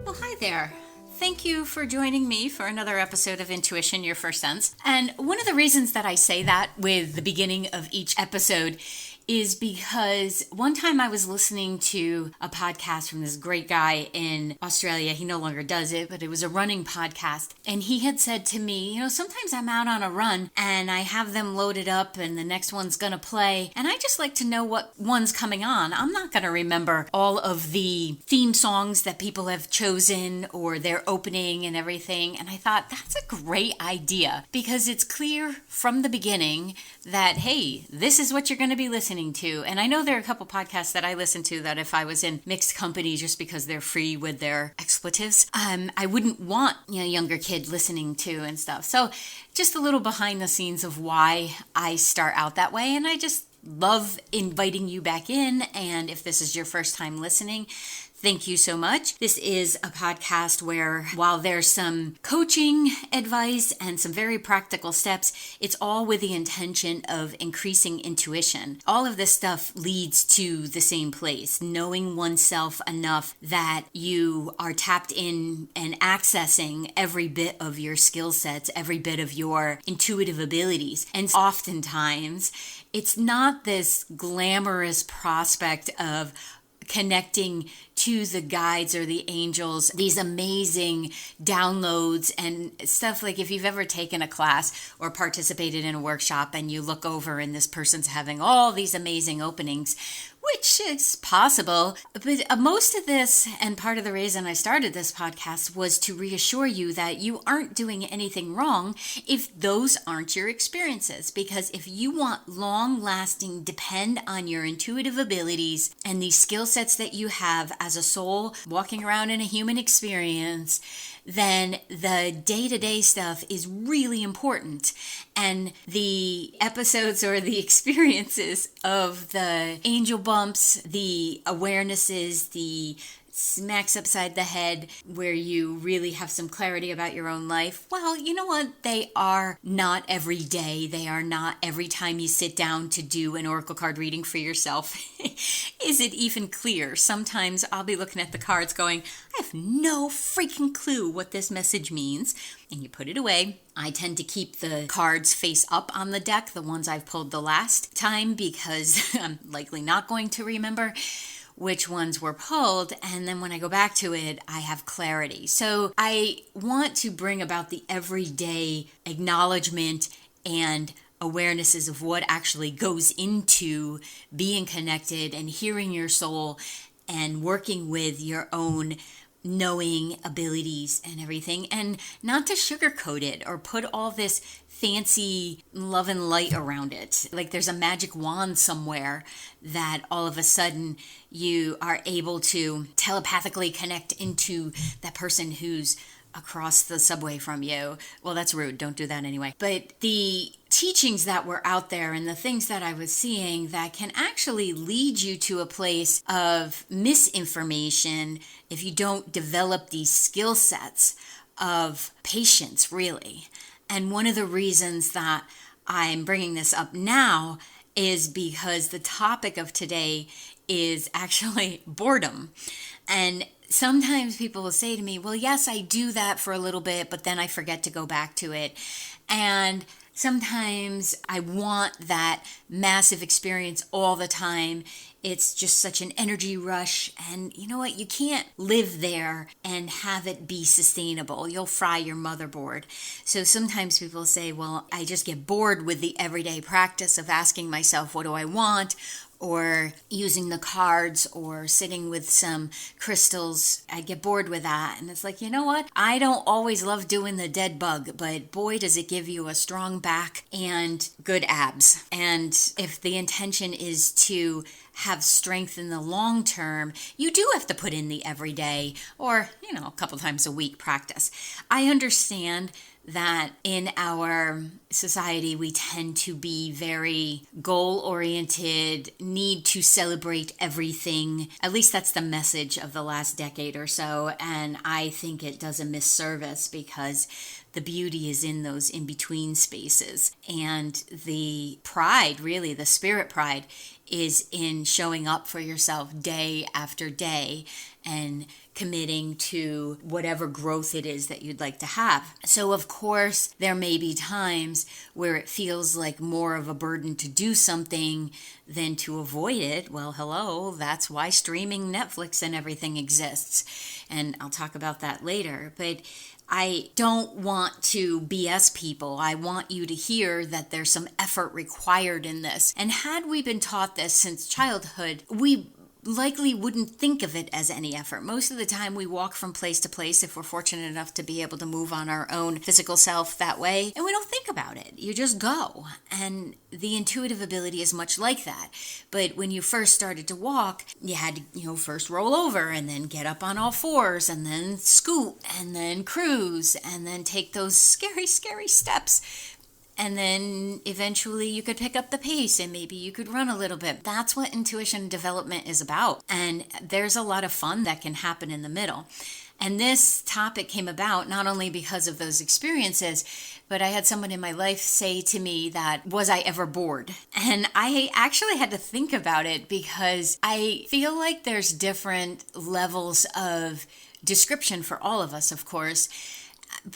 Well, hi there. Thank you for joining me for another episode of Intuition, Your First Sense. And one of the reasons that I say that with the beginning of each episode is because one time I was listening to a podcast from this great guy in Australia. He no longer does it, but it was a running podcast. And he had said to me, sometimes I'm out on a run and I have them loaded up and the next one's going to play. And I just like to know what one's coming on. I'm not going to remember all of the theme songs that people have chosen or their opening and everything. And I thought that's a great idea because it's clear from the beginning that, hey, this is what you're going to be listening to. And I know there are a couple podcasts that I listen to that if I was in mixed company just because they're free with their expletives, I wouldn't want a younger kid listening to and stuff. So just a little behind the scenes of why I start out that way. And I just love inviting you back in. And if this is your first time listening, thank you so much. This is a podcast where, while there's some coaching advice and some very practical steps, it's all with the intention of increasing intuition. All of this stuff leads to the same place, knowing oneself enough that you are tapped in and accessing every bit of your skill sets, every bit of your intuitive abilities. And oftentimes, it's not this glamorous prospect of connecting to the guides or the angels, these amazing downloads and stuff. Like if you've ever taken a class or participated in a workshop and you look over and this person's having all these amazing openings, which is possible. But most of this, and part of the reason I started this podcast, was to reassure you that you aren't doing anything wrong if those aren't your experiences. Because if you want long-lasting, depend on your intuitive abilities and the skill sets that you have as a soul walking around in a human experience, then the day-to-day stuff is really important. And the episodes or the experiences of the angel bumps, the awarenesses, the smacks upside the head where you really have some clarity about your own life, well, you know what? They are not every day. They are not every time you sit down to do an oracle card reading for yourself. Is it even clear? Sometimes I'll be looking at the cards going, I have no freaking clue what this message means. And you put it away. I tend to keep the cards face up on the deck, the ones I've pulled the last time, because I'm likely not going to remember which ones were pulled, and then when I go back to it, I have clarity. So I want to bring about the everyday acknowledgement and awarenesses of what actually goes into being connected and hearing your soul and working with your own knowing abilities and everything, and not to sugarcoat it or put all this fancy love and light around it. Like there's a magic wand somewhere that all of a sudden you are able to telepathically connect into that person who's across the subway from you. Well, that's rude. Don't do that anyway. But the teachings that were out there and the things that I was seeing that can actually lead you to a place of misinformation if you don't develop these skill sets of patience, really. And one of the reasons that I'm bringing this up now is because the topic of today is actually boredom. And sometimes people will say to me, well, yes, I do that for a little bit, but then I forget to go back to it. And sometimes I want that massive experience all the time. It's just such an energy rush. And you know what? You can't live there and have it be sustainable. You'll fry your motherboard. So sometimes people say, well, I just get bored with the everyday practice of asking myself, what do I want? Or using the cards or sitting with some crystals. I get bored with that. And it's like, you know what? I don't always love doing the dead bug, but boy, does it give you a strong back and good abs. And if the intention is to have strength in the long term, you do have to put in the everyday or, a couple times a week practice. I understand that in our society, we tend to be very goal-oriented, need to celebrate everything. At least that's the message of the last decade or so. And I think it does a misservice because the beauty is in those in-between spaces. And the pride, really, the spirit pride, is in showing up for yourself day after day and committing to whatever growth it is that you'd like to have. So of course, there may be times where it feels like more of a burden to do something than to avoid it. Well, hello, that's why streaming Netflix and everything exists. And I'll talk about that later. But I don't want to BS people. I want you to hear that there's some effort required in this. And had we been taught this since childhood, we likely wouldn't think of it as any effort. Most of the time we walk from place to place if we're fortunate enough to be able to move on our own physical self that way, and we don't think about it. You just go. And the intuitive ability is much like that. But when you first started to walk, you had to, first roll over and then get up on all fours and then scoot and then cruise and then take those scary, scary steps. And then eventually you could pick up the pace and maybe you could run a little bit. That's what intuition development is about. And there's a lot of fun that can happen in the middle. And this topic came about not only because of those experiences, but I had someone in my life say to me that, was I ever bored? And I actually had to think about it because I feel like there's different levels of description for all of us, of course.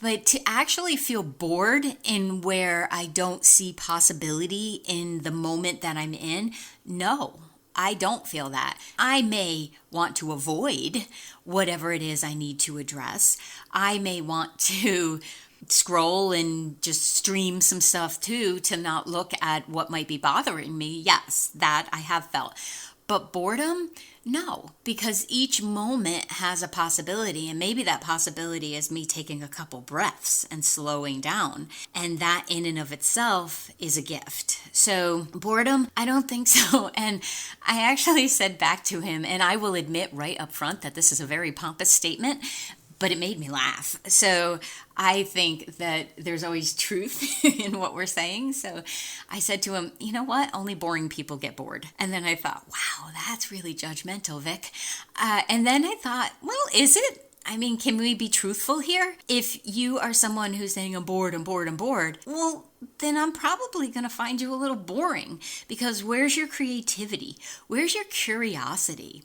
But to actually feel bored in where I don't see possibility in the moment that I'm in, no, I don't feel that. I may want to avoid whatever it is I need to address. I may want to scroll and just stream some stuff too to not look at what might be bothering me. Yes, that I have felt. But boredom? No, because each moment has a possibility, and maybe that possibility is me taking a couple breaths and slowing down, and that in and of itself is a gift. So boredom, I don't think so. And I actually said back to him, and I will admit right up front that this is a very pompous statement, but it made me laugh. So I think that there's always truth in what we're saying. So I said to him, you know what? Only boring people get bored. And then I thought, wow, that's really judgmental, Vic. And then I thought, well, is it? I mean, can we be truthful here? If you are someone who's saying, I'm bored, well, then I'm probably going to find you a little boring, because where's your creativity? Where's your curiosity?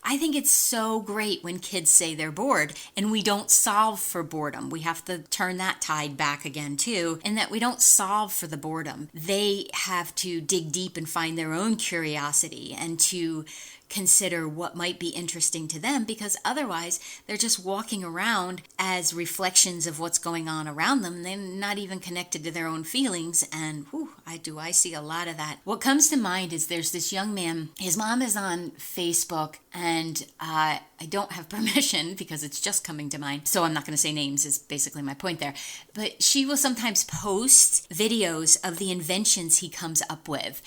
I think it's so great when kids say they're bored and we don't solve for boredom. We have to turn that tide back again too, and that we don't solve for the boredom. They have to dig deep and find their own curiosity and to consider what might be interesting to them, because otherwise they're just walking around as reflections of what's going on around them. They're not even connected to their own feelings, and I see a lot of that. What comes to mind is there's this young man, his mom is on Facebook, and I don't have permission because it's just coming to mind, so I'm not going to say names is basically my point there, but she will sometimes post videos of the inventions he comes up with.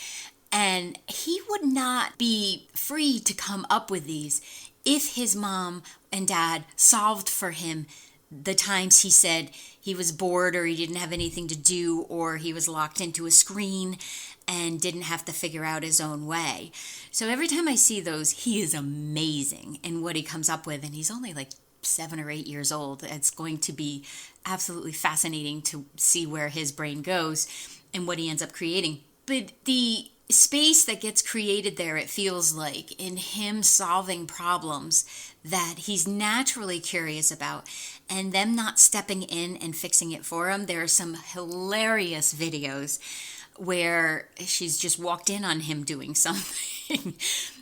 And he would not be free to come up with these if his mom and dad solved for him the times he said he was bored or he didn't have anything to do or he was locked into a screen and didn't have to figure out his own way. So every time I see those, he is amazing in what he comes up with. And he's only like 7 or 8 years old. It's going to be absolutely fascinating to see where his brain goes and what he ends up creating. But the space that gets created there, it feels like, in him solving problems that he's naturally curious about, and them not stepping in and fixing it for him. There are some hilarious videos where she's just walked in on him doing something.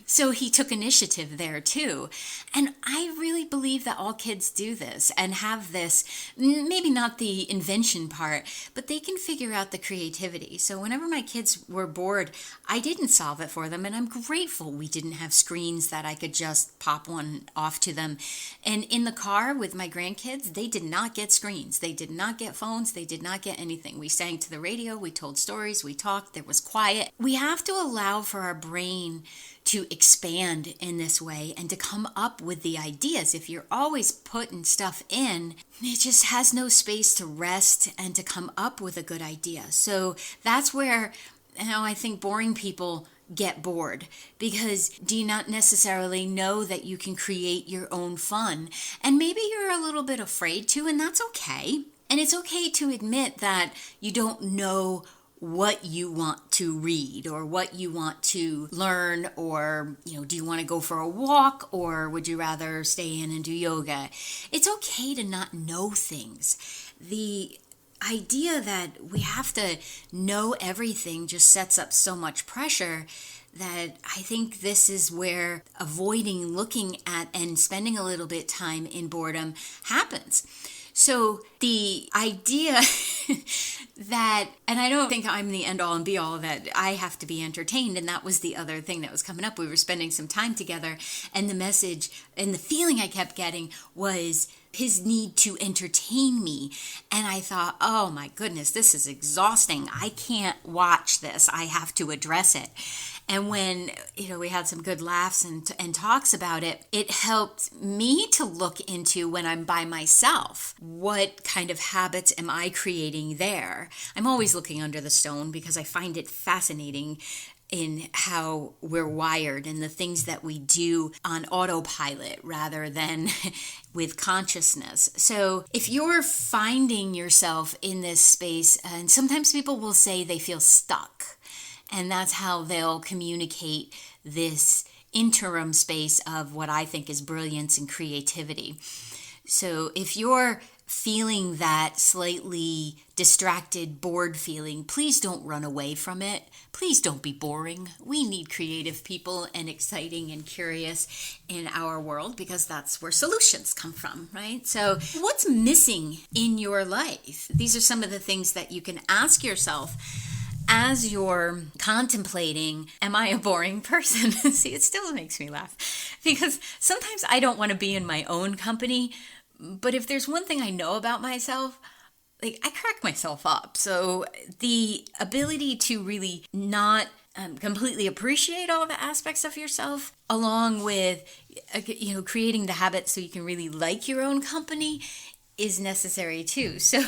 So he took initiative there too. And I really believe that all kids do this and have this, maybe not the invention part, but they can figure out the creativity. So whenever my kids were bored, I didn't solve it for them. And I'm grateful we didn't have screens that I could just pop one off to them. And in the car with my grandkids, they did not get screens. They did not get phones. They did not get anything. We sang to the radio. We told stories. We talked. There was quiet. We have to allow for our brain to expand in this way and to come up with the ideas. If you're always putting stuff in, it just has no space to rest and to come up with a good idea. So that's where, I think boring people get bored, because do you not necessarily know that you can create your own fun? And maybe you're a little bit afraid to, and that's okay. And it's okay to admit that you don't know what you want to read or what you want to learn, or, do you want to go for a walk, or would you rather stay in and do yoga? It's okay to not know things. The idea that we have to know everything just sets up so much pressure that I think this is where avoiding looking at and spending a little bit time in boredom happens. So the idea that, and I don't think I'm the end all and be all, that I have to be entertained. And that was the other thing that was coming up. We were spending some time together, and the message and the feeling I kept getting was his need to entertain me. And I thought, oh my goodness, this is exhausting. I can't watch this. I have to address it. And when, we had some good laughs and talks about it, it helped me to look into, when I'm by myself, what kind of habits am I creating there? I'm always looking under the stone because I find it fascinating in how we're wired and the things that we do on autopilot rather than with consciousness. So if you're finding yourself in this space, and sometimes people will say they feel stuck, and that's how they'll communicate this interim space of what I think is brilliance and creativity. So if you're feeling that slightly distracted, bored feeling, please don't run away from it. Please don't be boring. We need creative people and exciting and curious in our world, because that's where solutions come from, right? So what's missing in your life? These are some of the things that you can ask yourself as you're contemplating, am I a boring person? See, it still makes me laugh, because sometimes I don't want to be in my own company, but if there's one thing I know about myself, I crack myself up. So the ability to really not completely appreciate all the aspects of yourself, along with, creating the habits so you can really like your own company, is necessary too. So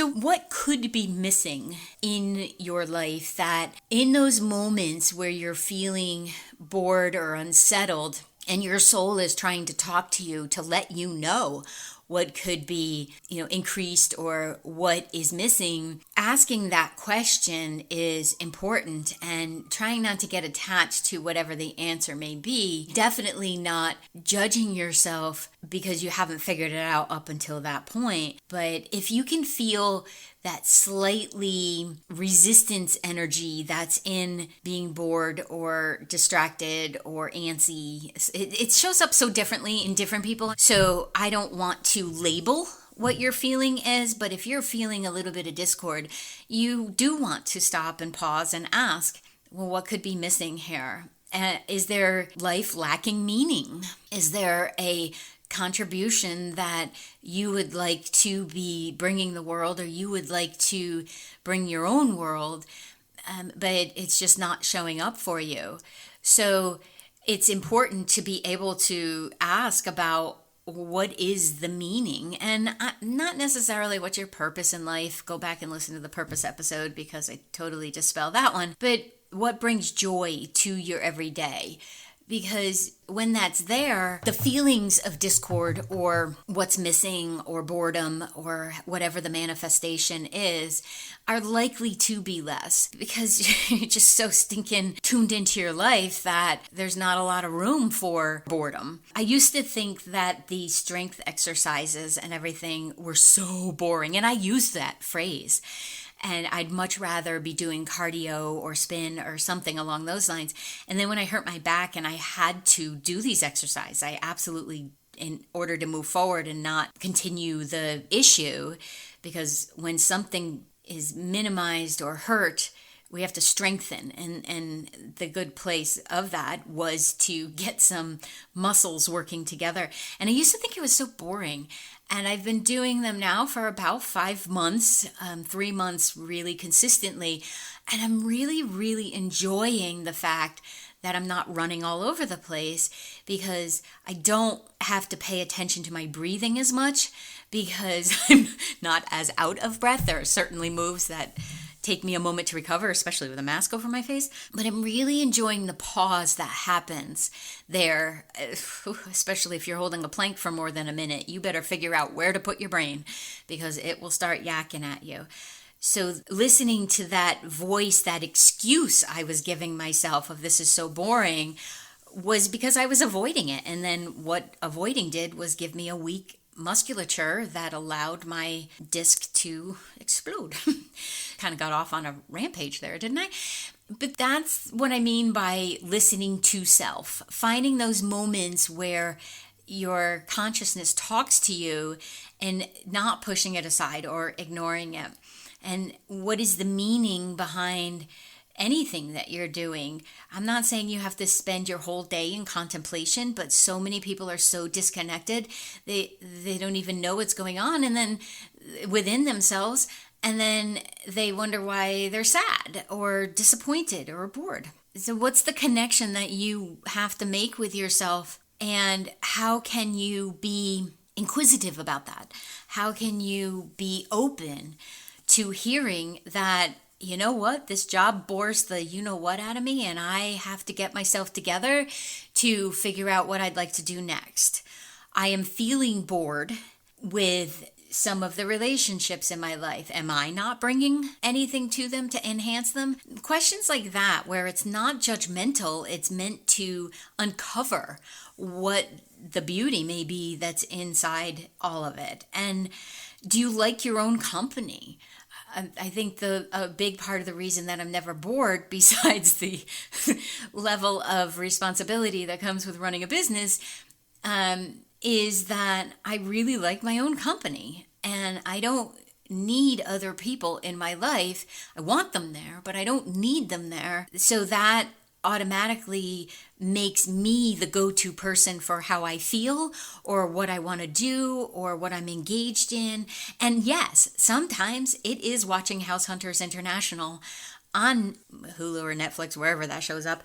what could be missing in your life that in those moments where you're feeling bored or unsettled and your soul is trying to talk to you to let you know what could be, increased or what is missing? Asking that question is important, and trying not to get attached to whatever the answer may be. Definitely not judging yourself because you haven't figured it out up until that point. But if you can feel that slightly resistance energy that's in being bored or distracted or antsy, it shows up so differently in different people. So I don't want to label what your feeling is, but if you're feeling a little bit of discord, you do want to stop and pause and ask, well, what could be missing here? Is there life lacking meaning? Is there a contribution that you would like to be bringing the world, or you would like to bring your own world, but it's just not showing up for you? So it's important to be able to ask about what is the meaning, and not necessarily what's your purpose in life. Go back and listen to the purpose episode, because I totally dispel that one. But what brings joy to your everyday? Because when that's there, the feelings of discord or what's missing or boredom or whatever the manifestation is are likely to be less, because you're just so stinking tuned into your life that there's not a lot of room for boredom. I used to think that the strength exercises and everything were so boring, and I used that phrase. And I'd much rather be doing cardio or spin or something along those lines. And then when I hurt my back and I had to do these exercises, I absolutely, in order to move forward and not continue the issue, because when something is minimized or hurt, we have to strengthen. And the good place of that was to get some muscles working together. And I used to think it was so boring. And I've been doing them now for about 5 months, 3 months really consistently. And I'm really, really enjoying the fact that I'm not running all over the place, because I don't have to pay attention to my breathing as much, because I'm not as out of breath. There are certainly moves that take me a moment to recover, especially with a mask over my face. But I'm really enjoying the pause that happens there, especially if you're holding a plank for more than a minute. You better figure out where to put your brain, because it will start yakking at you. So listening to that voice, that excuse I was giving myself of this is so boring, was because I was avoiding it. And then what avoiding did was give me a weak musculature that allowed my disc to explode. Kind of got off on a rampage there, didn't I? But that's what I mean by listening to self, finding those moments where your consciousness talks to you and not pushing it aside or ignoring it. And what is the meaning behind anything that you're doing? I'm not saying you have to spend your whole day in contemplation, but so many people are so disconnected, they don't even know what's going on, and then within themselves, and then they wonder why they're sad or disappointed or bored. So what's the connection that you have to make with yourself, and how can you be inquisitive about that? How can you be open to hearing that, you know what, this job bores the you-know-what out of me, and I have to get myself together to figure out what I'd like to do next. I am feeling bored with some of the relationships in my life. Am I not bringing anything to them to enhance them? Questions like that, where it's not judgmental, it's meant to uncover what the beauty may be that's inside all of it. And do you like your own company? I think a big part of the reason that I'm never bored, besides the level of responsibility that comes with running a business, is that I really like my own company, and I don't need other people in my life. I want them there, but I don't need them there. So that automatically makes me the go-to person for how I feel or what I want to do or what I'm engaged in. And yes, sometimes it is watching House Hunters International on Hulu or Netflix, wherever that shows up,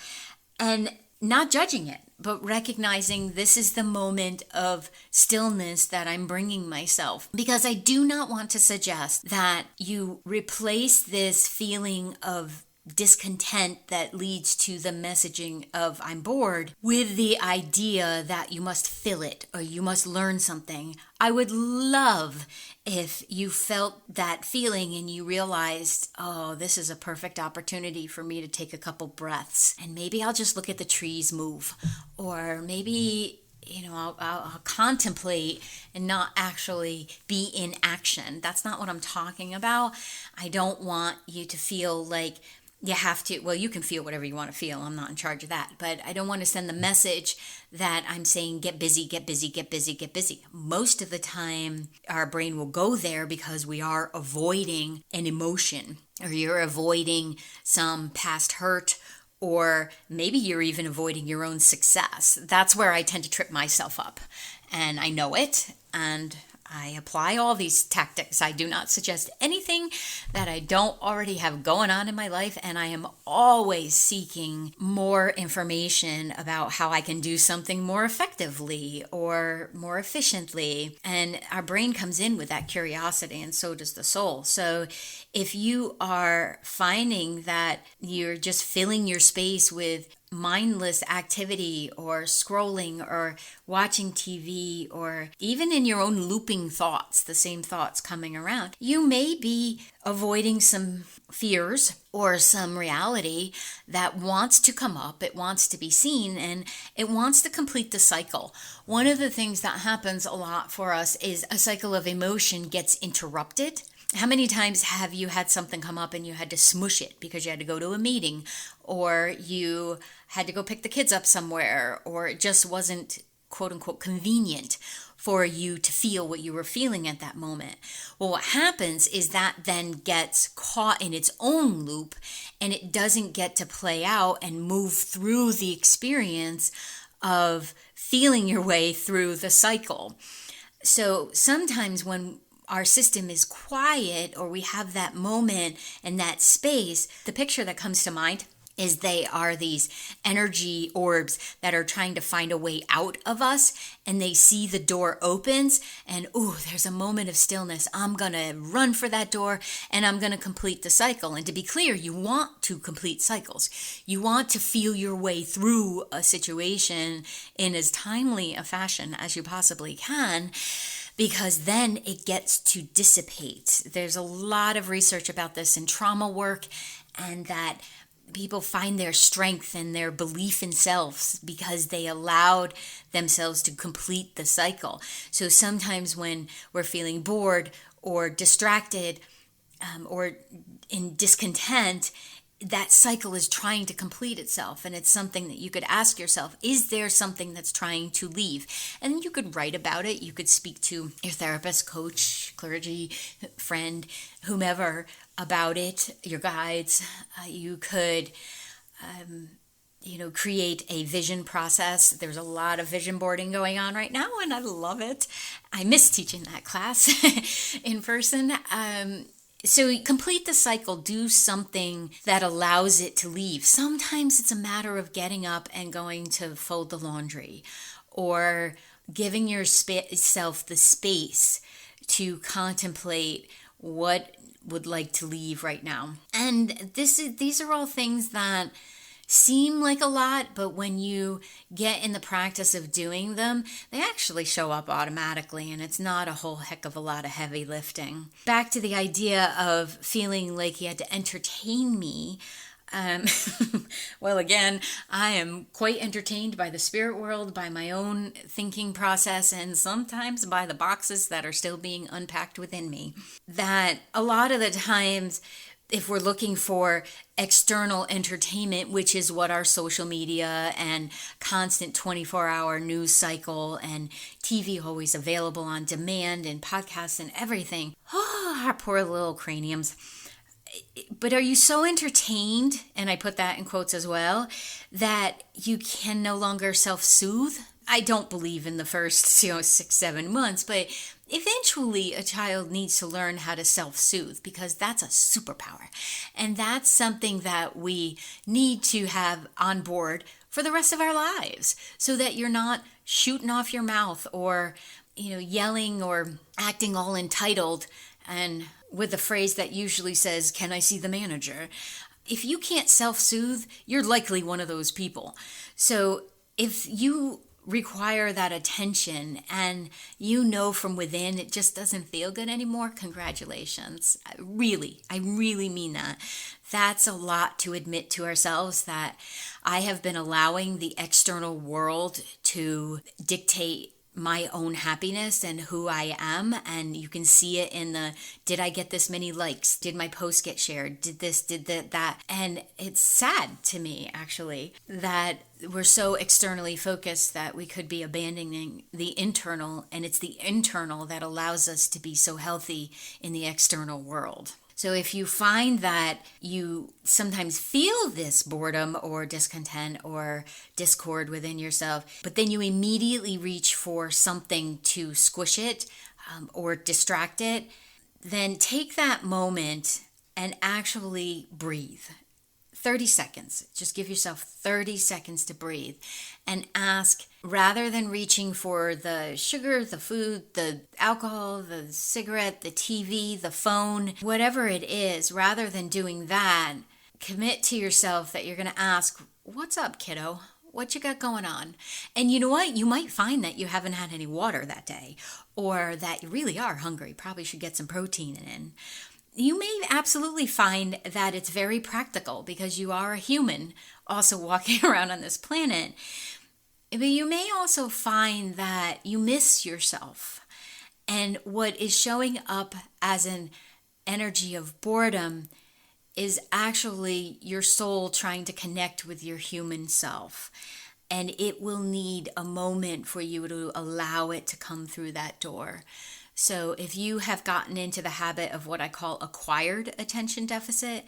and not judging it, but recognizing this is the moment of stillness that I'm bringing myself. Because I do not want to suggest that you replace this feeling of discontent that leads to the messaging of I'm bored with the idea that you must fill it or you must learn something. I would love if you felt that feeling and you realized, oh, this is a perfect opportunity for me to take a couple breaths, and maybe I'll just look at the trees move, or maybe I'll contemplate and not actually be in action. That's not what I'm talking about. I don't want you to feel like you have to, well, you can feel whatever you want to feel. I'm not in charge of that. But I don't want to send the message that I'm saying get busy, get busy, get busy, get busy. Most of the time, our brain will go there because we are avoiding an emotion, or you're avoiding some past hurt, or maybe you're even avoiding your own success. That's where I tend to trip myself up. And I know it, and I apply all these tactics. I do not suggest anything that I don't already have going on in my life, and I am always seeking more information about how I can do something more effectively or more efficiently. And our brain comes in with that curiosity, and so does the soul. So if you are finding that you're just filling your space with mindless activity or scrolling or watching TV, or even in your own looping thoughts, the same thoughts coming around, you may be avoiding some fears or some reality that wants to come up, it wants to be seen, and it wants to complete the cycle. One of the things that happens a lot for us is a cycle of emotion gets interrupted. How many times have you had something come up and you had to smush it because you had to go to a meeting, or you had to go pick the kids up somewhere, or it just wasn't quote unquote convenient for you to feel what you were feeling at that moment? Well, what happens is that then gets caught in its own loop, and it doesn't get to play out and move through the experience of feeling your way through the cycle. So sometimes when our system is quiet, or we have that moment and that space, the picture that comes to mind is they are these energy orbs that are trying to find a way out of us, and they see the door opens and, ooh, there's a moment of stillness. I'm going to run for that door and I'm going to complete the cycle. And to be clear, you want to complete cycles. You want to feel your way through a situation in as timely a fashion as you possibly can. because then it gets to dissipate. There's a lot of research about this in trauma work, and that people find their strength and their belief in selves because they allowed themselves to complete the cycle. So sometimes when we're feeling bored or distracted or in discontent, that cycle is trying to complete itself. And it's something that you could ask yourself, is there something that's trying to leave? And you could write about it. You could speak to your therapist, coach, clergy, friend, whomever about it, your guides. You could create a vision process. There's a lot of vision boarding going on right now, and I love it. I miss teaching that class in person. So complete the cycle, do something that allows it to leave. Sometimes it's a matter of getting up and going to fold the laundry, or giving yourself the space to contemplate what would like to leave right now. And these are all things that seem like a lot, but when you get in the practice of doing them, they actually show up automatically, and it's not a whole heck of a lot of heavy lifting. Back to the idea of feeling like he had to entertain me. Well, again, I am quite entertained by the spirit world, by my own thinking process, and sometimes by the boxes that are still being unpacked within me. That a lot of the times, if we're looking for external entertainment, which is what our social media and constant 24-hour news cycle and TV always available on demand and podcasts and everything. Oh, our poor little craniums. But are you so entertained, and I put that in quotes as well, that you can no longer self-soothe? I don't believe in the first 6-7 months, but eventually a child needs to learn how to self-soothe, because that's a superpower. And that's something that we need to have on board for the rest of our lives, so that you're not shooting off your mouth or, yelling or acting all entitled and with a phrase that usually says, "Can I see the manager?" If you can't self-soothe, you're likely one of those people. So if you require that attention and from within it just doesn't feel good anymore, congratulations. I really mean that. That's a lot to admit to ourselves, that I have been allowing the external world to dictate my own happiness and who I am. And you can see it in did I get this many likes? Did my post get shared? Did this, did that? And it's sad to me, actually, that we're so externally focused that we could be abandoning the internal, and it's the internal that allows us to be so healthy in the external world. So if you find that you sometimes feel this boredom or discontent or discord within yourself, but then you immediately reach for something to squish it or distract it, then take that moment and actually breathe. 30 seconds. Just give yourself 30 seconds to breathe and ask, rather than reaching for the sugar, the food, the alcohol, the cigarette, the TV, the phone, whatever it is, rather than doing that, commit to yourself that you're going to ask, "What's up, kiddo? What you got going on?" And you know what? You might find that you haven't had any water that day, or that you really are hungry. Probably should get some protein in. You may absolutely find that it's very practical, because you are a human also walking around on this planet. But you may also find that you miss yourself. And what is showing up as an energy of boredom is actually your soul trying to connect with your human self. And it will need a moment for you to allow it to come through that door. So if you have gotten into the habit of what I call acquired attention deficit,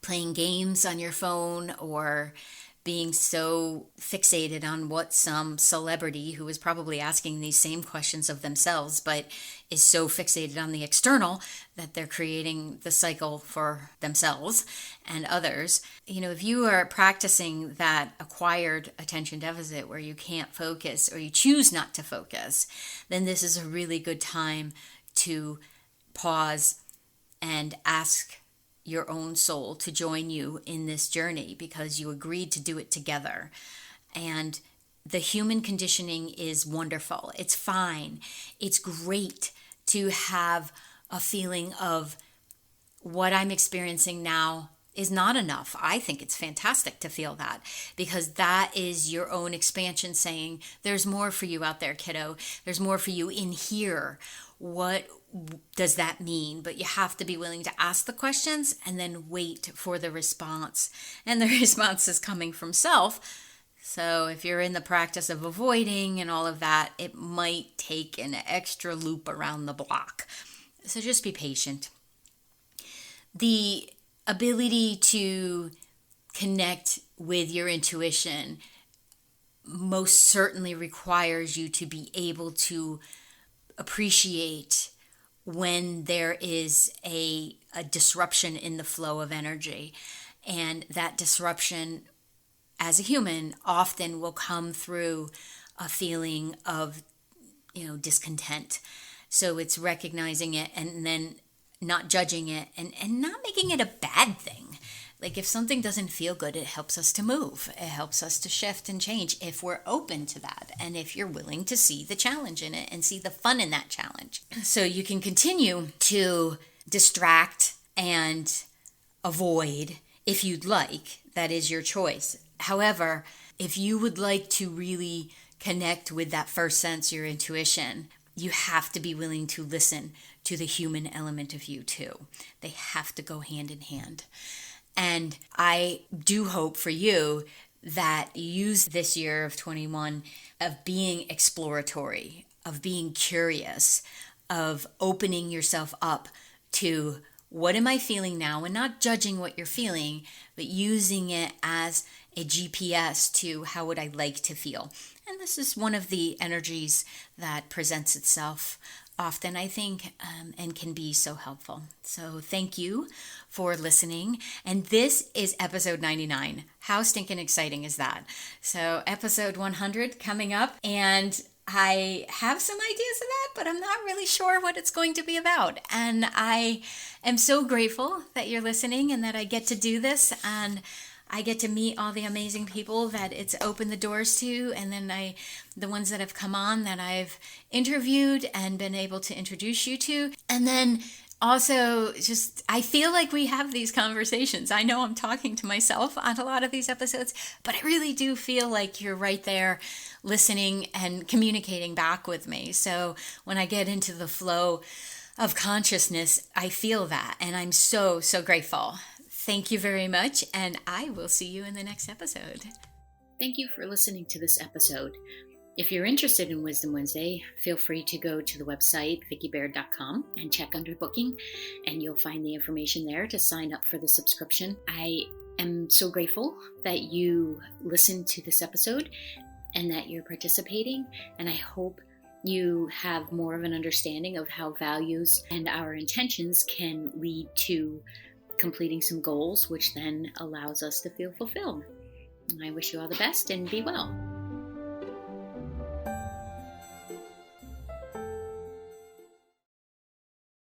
playing games on your phone or being so fixated on what some celebrity who is probably asking these same questions of themselves, but is so fixated on the external that they're creating the cycle for themselves and others. If you are practicing that acquired attention deficit where you can't focus or you choose not to focus, then this is a really good time to pause and ask your own soul to join you in this journey, because you agreed to do it together. And the human conditioning is wonderful. It's fine. It's great to have a feeling of what I'm experiencing now is not enough. I think it's fantastic to feel that, because that is your own expansion saying, there's more for you out there, kiddo. There's more for you in here. What does that mean? But you have to be willing to ask the questions and then wait for the response. And the response is coming from self. So if you're in the practice of avoiding and all of that, it might take an extra loop around the block. So just be patient. The ability to connect with your intuition most certainly requires you to be able to appreciate when there is a disruption in the flow of energy. And that disruption, as a human, often will come through a feeling of, discontent. So it's recognizing it and then not judging it and not making it a bad thing. Like if something doesn't feel good, it helps us to move. It helps us to shift and change if we're open to that. And if you're willing to see the challenge in it and see the fun in that challenge. So you can continue to distract and avoid if you'd like. That is your choice. However, if you would like to really connect with that first sense, your intuition, you have to be willing to listen to the human element of you too. They have to go hand in hand. And I do hope for you that you use this year of 21 of being exploratory, of being curious, of opening yourself up to what am I feeling now, and not judging what you're feeling, but using it as a GPS to how would I like to feel. And this is one of the energies that presents itself often, I think, and can be so helpful. So thank you for listening. And this is episode 99. How stinking exciting is that? So episode 100 coming up, and I have some ideas of that, but I'm not really sure what it's going to be about. And I am so grateful that you're listening and that I get to do this, and I get to meet all the amazing people that it's opened the doors to, and then the ones that have come on that I've interviewed and been able to introduce you to. And then also just, I feel like we have these conversations. I know I'm talking to myself on a lot of these episodes, but I really do feel like you're right there listening and communicating back with me. So when I get into the flow of consciousness, I feel that, and I'm so, so grateful. Thank you very much, and I will see you in the next episode. Thank you for listening to this episode. If you're interested in Wisdom Wednesday, feel free to go to the website, vickibaird.com, and check under booking, and you'll find the information there to sign up for the subscription. I am so grateful that you listened to this episode and that you're participating, and I hope you have more of an understanding of how values and our intentions can lead to completing some goals, which then allows us to feel fulfilled. I wish you all the best and be well.